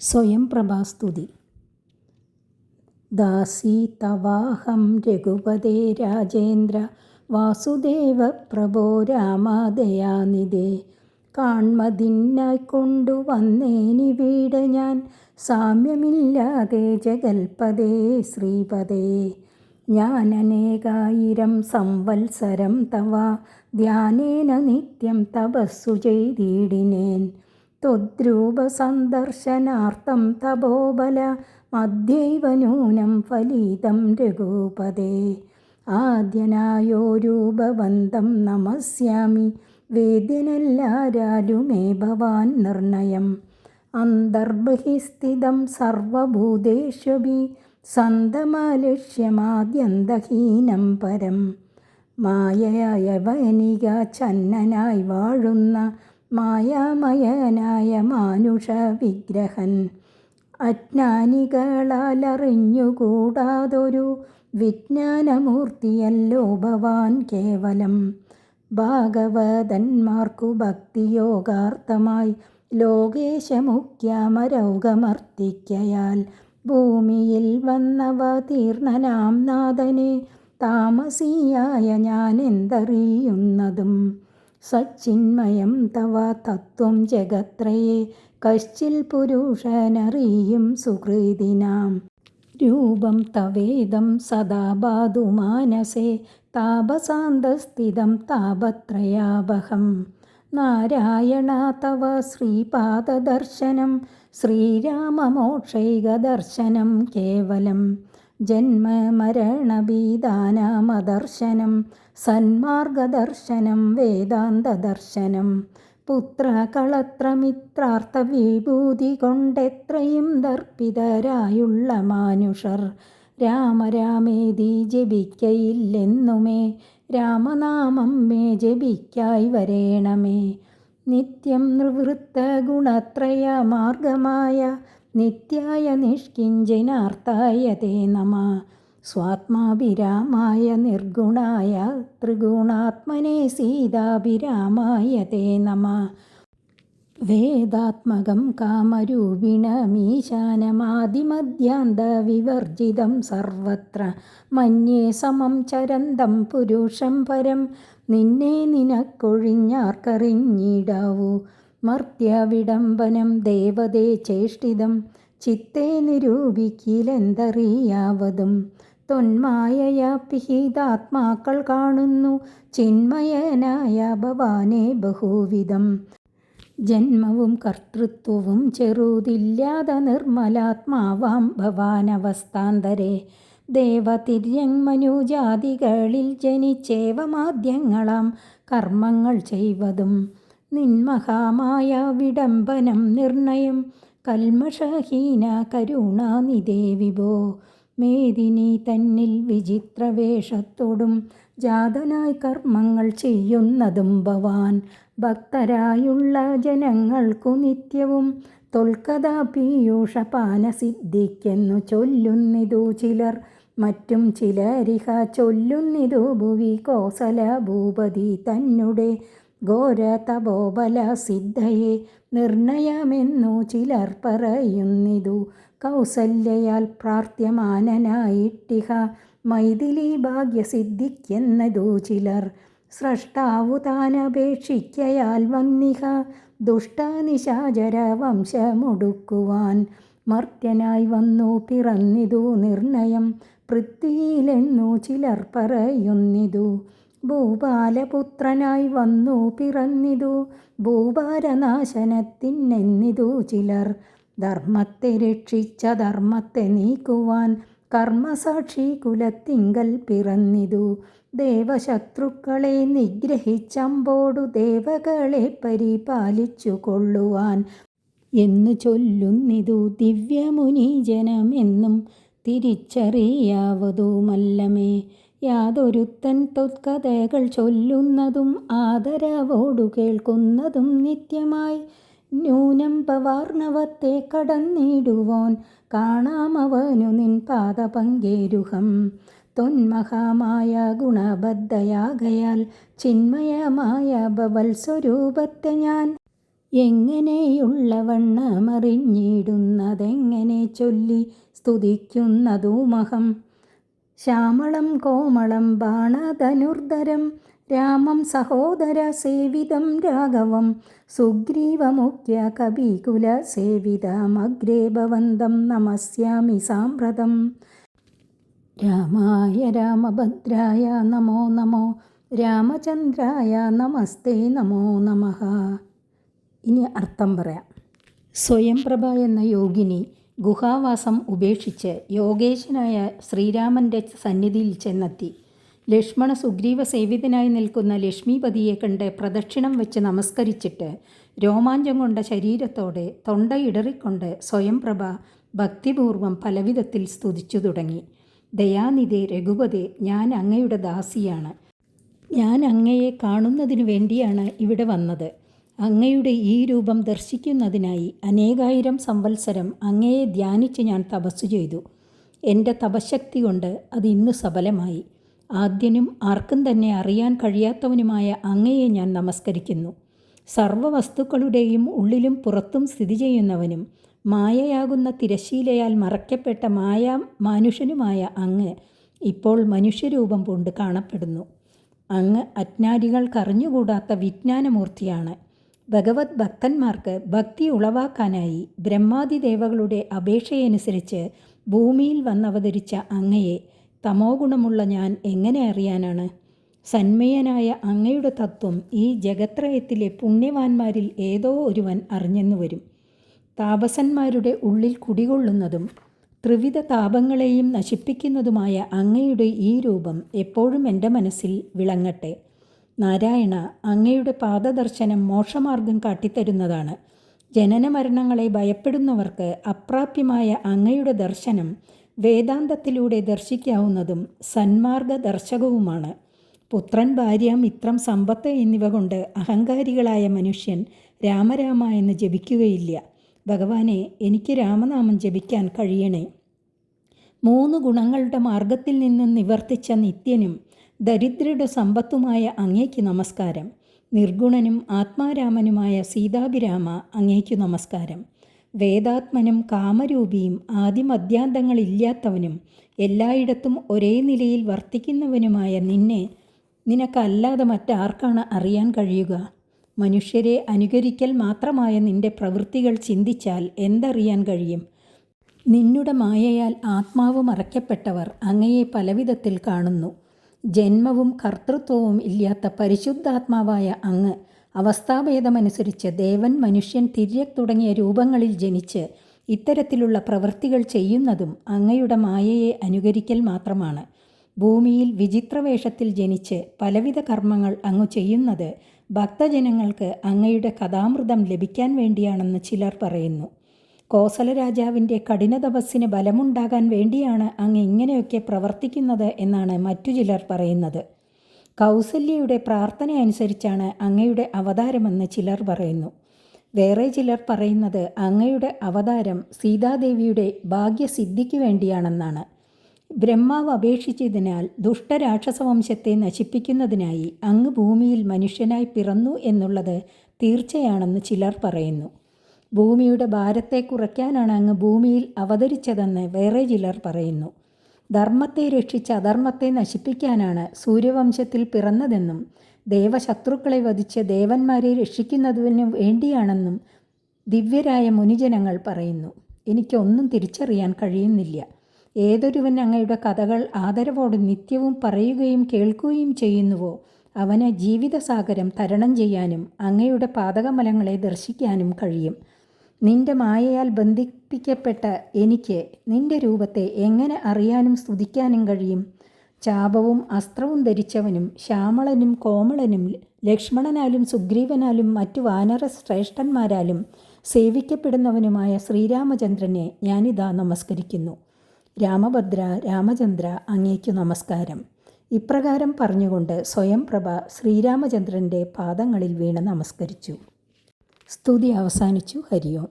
സ്വയം പ്രഭാസ്തുതി. ദാസി തവാഹം രഘുപതേ രാജേന്ദ്ര വാസുദേവ പ്രഭോ രാമദയാനിധേ. കാൺമതിനായി കൊണ്ടുവന്നേനിവിടെ ഞാൻ, സാമ്യമില്ലാതെ ജഗൽപദേ ശ്രീപദേ. ഞാനനേകായിരം സംവത്സരം തവ ധ്യാനേന നിത്യം തപസ്സു ചെയ്തിടിനേൻ. ത്വദ്രൂപസന്ദർശനാർത്ഥം തപോബല മധ്യൈവ നൂനം ഫലിതം രഘുപതേ. ആദ്യനായോ രൂപവന്തം നമസ്യാമി, വേദ്യനല്ലാരാലുമേ ഭവാൻ നിർണയം. അന്തർബഹിസ്ഥിതം സർവഭൂതേഷ്വപി സന്തമലക്ഷ്യമാദ്യന്തഹീനം പരം. മായയവനിക ചന്നനായി വാഴുന്ന മായാമയനായ മാനുഷ വിഗ്രഹൻ. അജ്ഞാനികളാലറിഞ്ഞുകൂടാതൊരു വിജ്ഞാനമൂർത്തിയല്ലോ ഭവാൻ കേവലം. ഭാഗവതന്മാർക്കു ഭക്തിയോഗാർത്ഥമായി ലോകേശമുഖ്യമരൗകമർത്തിക്കയാൽ ഭൂമിയിൽ വന്നവതീർണനാം നാഥനെ താമസിയായ ഞാനെന്തറിയുന്നതും. സച്ചിന്മയം തവ തത്വം ജഗത്രയേ കശ്ചിൽ പുരുഷനറിയും സുഹൃദിനാം. രൂപം തവേദം സദാ ബാധു മാനസേ താപസാന്തസ്ഥിതം താപത്രയാപഹം. നാരായണ തവ ശ്രീപാദദർശനം ശ്രീരാമമോക്ഷൈകദർശനം കേവലം. ജന്മമരണഭീതാനാമദർശനം സന്മാർഗദർശനം വേദാന്തദർശനം. പുത്രകളത്രമിത്രാർത്ഥവിഭൂതി കൊണ്ടെത്രയും ദർപ്പിതരായുള്ള മാനുഷർ രാമരാമേതി ജപിക്കയില്ലെന്നുമേ രാമനാമം മേ ജപിക്കായി വരേണമേ. നിത്യം നിവൃത്ത ഗുണത്രയ മാർഗമായ നിത്യായ നിഷ്കിഞ്ചനാർത്ഥായ തേ നമഃ. സ്വാത്മാഭിരാമായ നിർഗുണായ ത്രിഗുണാത്മനേ സീതാഭിരാമായ തേ നമഃ. വേദാത്മകം കാമരൂപിണമീശാനമാദിമധ്യാന്തവിവർജിതം സർവത്ര മന്യേ സമം ചരന്തം പുരുഷം പരം. നിന്നെ നിനക്കൊഴിഞ്ഞാർക്കറിഞ്ഞിടാവൂ. മർത്യവിഡംബനം ദേവതേ ചേഷ്ടിതം ചിത്തേ നിരൂപിക്കിലെന്തറിയാവതും. ത്വന്മായയാ പിഹിതാത്മാക്കൾ കാണുന്നു ചിന്മയനായ ഭവാനെ ബഹുവിധം. ജന്മവും കർത്തൃത്വവും ചെറുതില്ലാതെ നിർമ്മലാത്മാവാം ഭവാനവസ്ഥാന്തരേ. ദേവതിര്യങ്മനുജാതികളിൽ ജനിച്ചേവമാദ്യങ്ങളാം കർമ്മങ്ങൾ ചെയ്വതും. നിന്മഹാമായ വിഡംബനം നിർണയം കൽമഷഹീന കരുണാനിധേ വിഭോ. മേദിനി തന്നിൽ വിചിത്രവേഷത്തോടും ജാതനായി കർമ്മങ്ങൾ ചെയ്യുന്നതും ഭവാൻ. ഭക്തരായുള്ള ജനങ്ങൾക്കു നിത്യവും തൊൽക്കഥാ പീയൂഷപാനസിദ്ധിക്കെന്നു ചൊല്ലുന്നിതു ചിലർ. മറ്റും ചിലരിഹ ചൊല്ലുന്നിതു ഭുവി കോസല ഭൂപതി തന്നെ ഘോര തപോബല സിദ്ധയെ നിർണയമെന്നു ചിലർ പറയുന്നിതു. കൗസല്യയാൽ പ്രാർത്ഥ്യമാനനായിട്ടിഹ മൈഥിലി ഭാഗ്യസിദ്ധിക്കെന്നതു ചിലർ. സ്രഷ്ടാവു താനപേക്ഷിക്കയാൽ വന്നിഹ ദുഷ്ടനിശാചര വംശമൊടുക്കുവാൻ. മർത്യനായി വന്നു പിറന്നിതു നിർണയം പൃഥ്വിയിലെന്നു ചിലർ പറയുന്നിതു. ഭൂപാലപുത്രനായി വന്നു പിറന്നിതു ഭൂഭാരനാശനത്തിനെന്നിതു ചിലർ. ധർമ്മത്തെ രക്ഷിച്ച ധർമ്മത്തെ നീക്കുവാൻ കർമ്മസാക്ഷി കുലത്തിങ്കൽ പിറന്നിതു. ദേവശത്രുക്കളെ നിഗ്രഹിച്ചമ്പോടു ദേവകളെ പരിപാലിച്ചു കൊള്ളുവാൻ എന്നു ചൊല്ലുന്നിതു ദിവ്യമുനീജനമെന്നും തിരിച്ചറിയാവതുമല്ലമേ. യാതൊരുത്തൻ ത്വത്കഥകൾ ചൊല്ലുന്നതും ആദരവോടു കേൾക്കുന്നതും നിത്യമായി. നൂനം പവാർണവത്തെ കടന്നിടുവോൻ കാണാമവനു നിൻ പാദപങ്കേരുഹം. ത്വന്മഹാമായ ഗുണബദ്ധയാകയാൽ ചിന്മയമായ ഭവൽ സ്വരൂപത്തെ ഞാൻ എങ്ങനെയുള്ള വണ്ണമറിഞ്ഞിടുന്നതെങ്ങനെ ചൊല്ലി സ്തുതിക്കുന്നതുമഹം. ശ്യാമളം കോമളം ബാണധനുർധരം രാമം സഹോദര സേവിതം രാഘവം സുഗ്രീവമുഖ്യ കവികുല സേവിതമഗ്രേ ഭവന്തം നമസ്യാമി സാമ്പ്രതം. രാമായ രാമഭദ്രായ നമോ നമോ രാമചന്ദ്രായ നമസ്തേ നമോ നമഃ. ഇനി അർത്ഥം പറയാം. സ്വയംപ്രഭ എന്ന യോഗിനി ഗുഹാവാസം ഉപേക്ഷിച്ച് യോഗേശനായ ശ്രീരാമൻ്റെ സന്നിധിയിൽ ചെന്നെത്തി. ലക്ഷ്മണ സുഗ്രീവ സേവിതനായി നിൽക്കുന്ന ലക്ഷ്മീപതിയെ കണ്ട് പ്രദക്ഷിണം വെച്ച് നമസ്കരിച്ചിട്ട് രോമാഞ്ചം കൊണ്ട ശരീരത്തോടെ തൊണ്ടയിടറിക്കൊണ്ട് സ്വയംപ്രഭ ഭക്തിപൂർവം പലവിധത്തിൽ സ്തുതിച്ചു തുടങ്ങി. ദയാനിധേ രഘുപതേ, ഞാൻ അങ്ങയുടെ ദാസിയാണ്. ഞാൻ അങ്ങയെ കാണുന്നതിനു വേണ്ടിയാണ് ഇവിടെ വന്നത്. അങ്ങയുടെ ഈ രൂപം ദർശിക്കുന്നതിനായി അനേകായിരം സംവത്സരം അങ്ങയെ ധ്യാനിച്ച് ഞാൻ തപസ്സു ചെയ്തു. എൻ്റെ തപശക്തി കൊണ്ട് അത് ഇന്ന് സഫലമായി. ആദ്യനും ആർക്കും തന്നെ അറിയാൻ കഴിയാത്തവനുമായ അങ്ങയെ ഞാൻ നമസ്കരിക്കുന്നു. സർവ്വവസ്തുക്കളുടെയും ഉള്ളിലും പുറത്തും സ്ഥിതി ചെയ്യുന്നവനും മായയാകുന്ന തിരശ്ശീലയാൽ മറയ്ക്കപ്പെട്ട മാനുഷനുമായ അങ്ങ് ഇപ്പോൾ മനുഷ്യരൂപം കൊണ്ട് കാണപ്പെടുന്നു. അങ്ങ് അജ്ഞാനികൾക്കറിഞ്ഞുകൂടാത്ത വിജ്ഞാനമൂർത്തിയാണ്. ഭഗവത് ഭക്തന്മാർക്ക് ഭക്തി ഉളവാക്കാനായി ബ്രഹ്മാദിദേവകളുടെ അപേക്ഷയനുസരിച്ച് ഭൂമിയിൽ വന്നവതരിച്ച അങ്ങയെ തമോ ഗുണമുള്ള ഞാൻ എങ്ങനെ അറിയാനാണ്? സന്മയനായ അങ്ങയുടെ തത്വം ഈ ജഗത്രയത്തിലെ പുണ്യവാന്മാരിൽ ഏതോ ഒരുവൻ അറിഞ്ഞെന്നു വരും. താപസന്മാരുടെ ഉള്ളിൽ കുടികൊള്ളുന്നതും ത്രിവിധ താപങ്ങളെയും നശിപ്പിക്കുന്നതുമായ അങ്ങയുടെ ഈ രൂപം എപ്പോഴും എൻ്റെ മനസ്സിൽ വിളങ്ങട്ടെ. നാരായണ, അങ്ങയുടെ പാദദർശനം മോക്ഷമാർഗം കാട്ടിത്തരുന്നതാണ്. ജനനമരണങ്ങളെ ഭയപ്പെടുന്നവർക്ക് അപ്രാപ്യമായ അങ്ങയുടെ ദർശനം വേദാന്തത്തിലൂടെ ദർശിക്കാവുന്നതും സന്മാർഗദർശകവുമാണ്. പുത്രൻ, ഭാര്യ, മിത്രം, സമ്പത്ത് എന്നിവ കൊണ്ട് അഹങ്കാരികളായ മനുഷ്യൻ രാമരാമ എന്ന് ജപിക്കുകയില്ല. ഭഗവാനെ, എനിക്ക് രാമനാമം ജപിക്കാൻ കഴിയണേ. 3 ഗുണങ്ങളുടെ മാർഗത്തിൽ നിന്ന് നിവർത്തിച്ച നിത്യനും ദരിദ്രരുടെ സമ്പത്തുമായ അങ്ങേക്ക് നമസ്കാരം. നിർഗുണനും ആത്മാരാമനുമായ സീതാഭിരാമ അങ്ങേക്കു നമസ്കാരം. വേദാത്മനും കാമരൂപിയും ആദിമധ്യാന്തങ്ങളില്ലാത്തവനും എല്ലായിടത്തും ഒരേ നിലയിൽ വർത്തിക്കുന്നവനുമായ നിനക്കല്ലാതെ മറ്റാർക്കാണ് അറിയാൻ കഴിയുക? മനുഷ്യരെ അനുകരിക്കൽ മാത്രമായ നിന്റെ പ്രവൃത്തികൾ ചിന്തിച്ചാൽ എന്തറിയാൻ കഴിയും? നിന്നുടെ മായയാൽ ആത്മാവ് മറയ്ക്കപ്പെട്ടവർ അങ്ങയെ പലവിധത്തിൽ കാണുന്നു. ജന്മവും കർത്തൃത്വവും ഇല്ലാത്ത പരിശുദ്ധാത്മാവായ അങ്ങ് അവസ്ഥാഭേദമനുസരിച്ച് ദേവൻ, മനുഷ്യൻ, തിര്യക് തുടങ്ങിയ രൂപങ്ങളിൽ ജനിച്ച് ഇത്തരത്തിലുള്ള പ്രവൃത്തികൾ ചെയ്യുന്നതും അങ്ങയുടെ മായയെ അനുകരിക്കൽ മാത്രമാണ്. ഭൂമിയിൽ വിചിത്രവേഷത്തിൽ ജനിച്ച് പലവിധ കർമ്മങ്ങൾ അങ്ങ് ചെയ്യുന്നത് ഭക്തജനങ്ങൾക്ക് അങ്ങയുടെ കഥാമൃതം ലഭിക്കാൻ വേണ്ടിയാണെന്ന് ചിലർ പറയുന്നു. കോസല രാജാവിൻ്റെ കഠിന തപസ്സിന് ബലമുണ്ടാകാൻ വേണ്ടിയാണ് അങ്ങ് ഇങ്ങനെയൊക്കെ പ്രവർത്തിക്കുന്നത് എന്നാണ് മറ്റു ചിലർ പറയുന്നത്. കൗസല്യയുടെ പ്രാർത്ഥന അനുസരിച്ചാണ് അങ്ങയുടെ അവതാരമെന്ന് ചിലർ പറയുന്നു. വേറെ ചിലർ പറയുന്നത് അങ്ങയുടെ അവതാരം സീതാദേവിയുടെ ഭാഗ്യസിദ്ധിക്ക് വേണ്ടിയാണെന്നാണ്. ബ്രഹ്മാവ് അപേക്ഷിച്ചതിനാൽ ദുഷ്ടരാക്ഷസവംശത്തെ നശിപ്പിക്കുന്നതിനായി അങ്ങ് ഭൂമിയിൽ മനുഷ്യനായി പിറന്നു എന്നുള്ളത് തീർച്ചയാണെന്ന് ചിലർ പറയുന്നു. ഭൂമിയുടെ ഭാരത്തെ കുറയ്ക്കാനാണ് അങ്ങ് ഭൂമിയിൽ അവതരിച്ചതെന്ന് വേറെ ചിലർ പറയുന്നു. ധർമ്മത്തെ രക്ഷിച്ച് അധർമ്മത്തെ നശിപ്പിക്കാനാണ് സൂര്യവംശത്തിൽ പിറന്നതെന്നും ദേവശത്രുക്കളെ വധിച്ച് ദേവന്മാരെ രക്ഷിക്കുന്നതിനു വേണ്ടിയാണെന്നും ദിവ്യരായ മുനിജനങ്ങൾ പറയുന്നു. എനിക്കൊന്നും തിരിച്ചറിയാൻ കഴിയുന്നില്ല. ഏതൊരുവൻ അങ്ങയുടെ കഥകൾ ആദരവോടെ നിത്യവും പറയുകയും കേൾക്കുകയും ചെയ്യുന്നുവോ അവന് ജീവിതസാഗരം തരണം ചെയ്യാനും അങ്ങയുടെ പാദകമലങ്ങളെ ദർശിക്കാനും കഴിയും. നിന്റെ മായയാൽ ബന്ധിപ്പിക്കപ്പെട്ട എനിക്ക് നിന്റെ രൂപത്തെ എങ്ങനെ അറിയാനും സ്തുതിക്കാനും കഴിയും? ചാപവും അസ്ത്രവും ധരിച്ചവനും ശ്യാമളനും കോമളനും ലക്ഷ്മണനാലും സുഗ്രീവനാലും മറ്റു വാനര ശ്രേഷ്ഠന്മാരാലും സേവിക്കപ്പെടുന്നവനുമായ ശ്രീരാമചന്ദ്രനെ ഞാനിതാ നമസ്കരിക്കുന്നു. രാമഭദ്ര, രാമചന്ദ്ര, അങ്ങേക്കു നമസ്കാരം. ഇപ്രകാരം പറഞ്ഞുകൊണ്ട് സ്വയംപ്രഭ ശ്രീരാമചന്ദ്രൻ്റെ പാദങ്ങളിൽ വീണ് നമസ്കരിച്ചു. സ്തുതി അവസാനിച്ചു. ഹരിയോം.